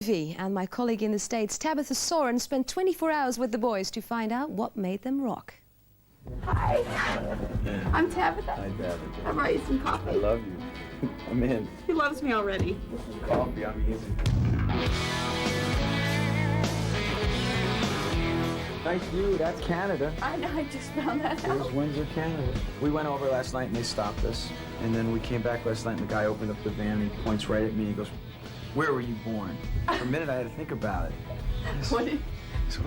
Jovi and my colleague in the States, Tabitha Soren, spent 24 hours with the boys to find out what made them rock. Hi. I'm Tabitha. Hi, Tabitha. I brought you some coffee. I love you. I'm in. He loves me already. Coffee, I'm easy. Nice view, that's Canada. I know, I just found that There's out. Windsor, Canada. We went over last night and they stopped us. And then we came back last night and the guy opened up the van and he points right at me. He goes, "Where were you born?" For a minute I had to think about it. What did... So,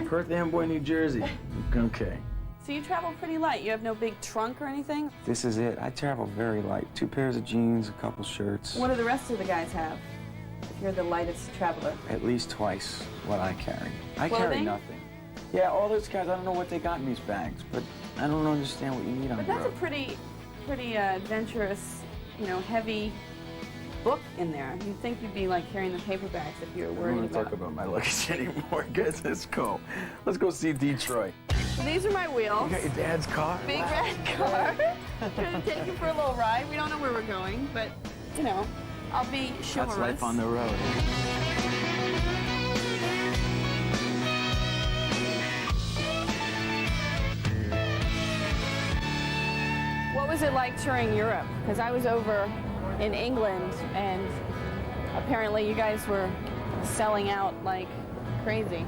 Perth Amboy, New Jersey. Okay. So you travel pretty light. You have no big trunk or anything? This is it. I travel very light. 2 pairs of jeans, a couple shirts. What do the rest of the guys have? If you're the lightest traveler. At least twice what I carry. I Clothing? carry nothing. Yeah, all those guys, I don't know what they got in these bags, but I don't understand what you need on But the that's road. a pretty adventurous, heavy book in there. You'd think you'd be like carrying the paper bags if you were I worried don't want to talk about my luggage anymore. Guys, let's go. Let's go see Detroit. So these are my wheels. You got your dad's car? Big red car. Gonna take you for a little ride. We don't know where we're going, but I'll be chivalrous. That's life on the road. What was it like touring Europe? Because I was over in England, and apparently you guys were selling out like crazy.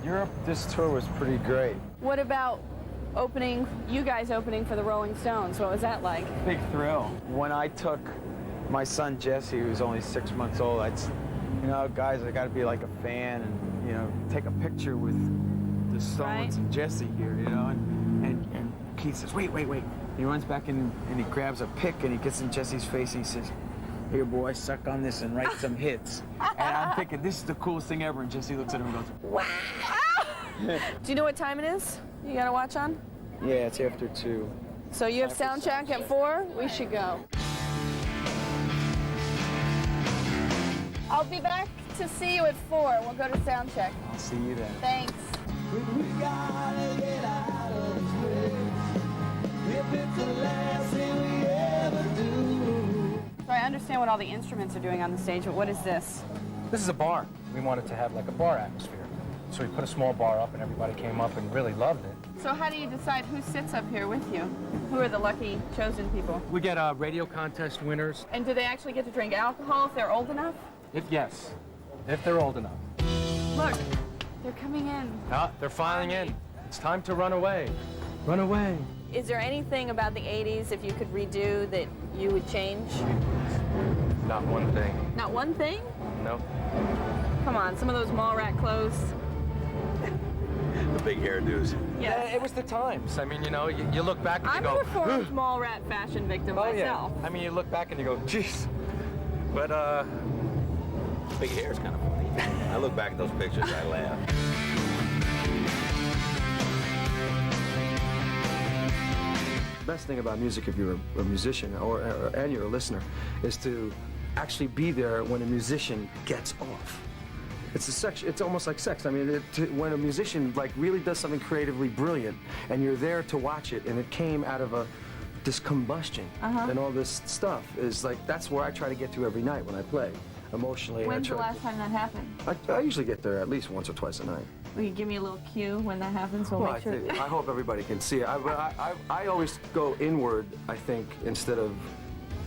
Europe, this tour was pretty great. What about you guys opening for the Rolling Stones? What was that like? Big thrill. When I took my son Jesse, who was only 6 months old, guys, I gotta be like a fan and, take a picture with the Stones Right. and Jesse here, and Keith says, wait. He runs back in and he grabs a pick and he gets in Jesse's face and he says, "Here, boy, suck on this and write some hits." And I'm thinking, this is the coolest thing ever. And Jesse looks at him and goes, "Wow." Do you know what time it is? You got a watch on? Yeah, it's after 2. So you have sound check at 4? We should go. I'll be back to see you at 4. We'll go to sound check. I'll see you then. Thanks. We gotta get out of this place. If it's the last thing we ever do. So I understand what all the instruments are doing on the stage, but what is this? This is a bar. We wanted to have like a bar atmosphere. So we put a small bar up and everybody came up and really loved it. So how do you decide who sits up here with you? Who are the lucky chosen people? We get radio contest winners. And do they actually get to drink alcohol if they're old enough? If they're old enough. Look, they're coming in. Ah, they're filing in. It's time to run away. Run away. Is there anything about the 80s, if you could redo, that you would change? Not one thing. Not one thing? No. Come on, some of those mall rat clothes. The big hairdos. Yes. It was the times. I mean, you look back and you I'm go, a reformed mall rat fashion victim oh myself. yeah. I mean, you look back and you go, jeez. But Big hair is kind of funny. I look back at those pictures, I laugh. The best thing about music, if you're a musician and you're a listener, is to actually be there when a musician gets off. It's almost like sex. I mean, when a musician really does something creatively brilliant, and you're there to watch it, and it came out of this combustion and all this stuff that's where I try to get to every night when I play, emotionally. When's the last time that happened? I usually get there at least once or twice a night. Will you give me a little cue when that happens? We'll make sure. I hope everybody can see it. I always go inward, I think, instead of...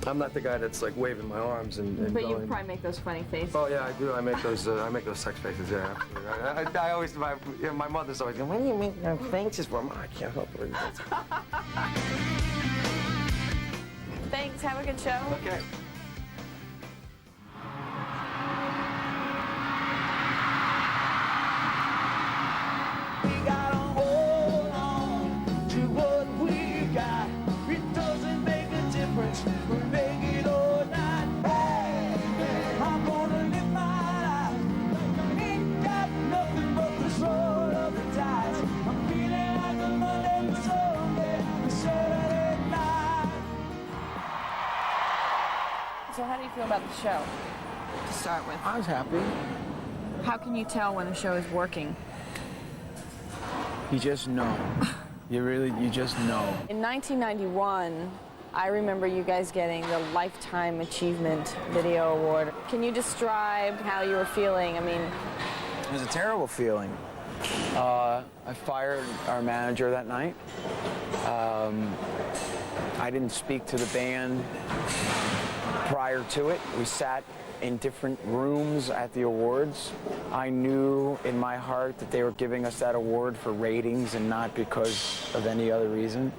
I'm not the guy that's like waving my arms and But going. you probably make those funny faces. Oh yeah, I do. I make those sex faces. Yeah, absolutely. I always. My mother's always going, "Why do you make those faces for?" I can't help it. Thanks. Have a good show. Okay. We gotta hold on to what we got. It doesn't make a difference. We make it or not. Hey, I'm gonna live my life like I ain't got nothing but the soul of the tides. I'm feeling like a Monday to Sunday, a Saturday night. So how do you feel about the show, to start with? I was happy. How can you tell when a show is working? You just know. You just know. In 1991, I remember you guys getting the Lifetime Achievement Video Award. Can you describe how you were feeling? I mean, It was a terrible feeling. I fired our manager that night. I didn't speak to the band prior to it. We sat in different rooms at the awards. I knew in my heart that they were giving us that award for ratings and not because of any other reason.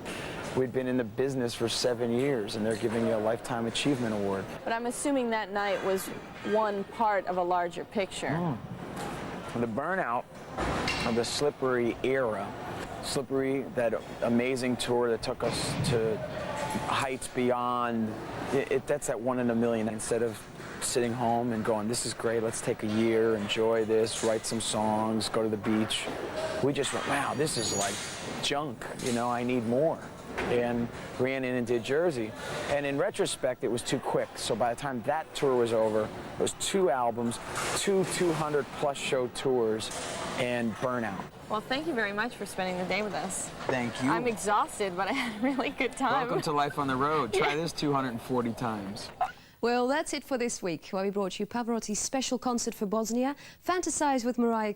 We'd been in the business for 7 years, and they're giving you a Lifetime Achievement Award. but I'm assuming that night was one part of a larger picture. The burnout of the Slippery era, Slippery, that amazing tour that took us to heights beyond, that's that 1 in a million. Instead of sitting home and going, this is great, let's take a year, enjoy this, write some songs, go to the beach, we just went, wow, this is like junk, you know, I need more. And ran in and did Jersey. And in retrospect, it was too quick. So by the time that tour was over, it was 2 albums, 2 200-plus show tours, and burnout. Well, thank you very much for spending the day with us. Thank you. I'm exhausted, but I had a really good time. Welcome to Life on the Road. Try this 240 times. Well, that's it for this week, where we brought you Pavarotti's special concert for Bosnia, Fantasize with Mariah.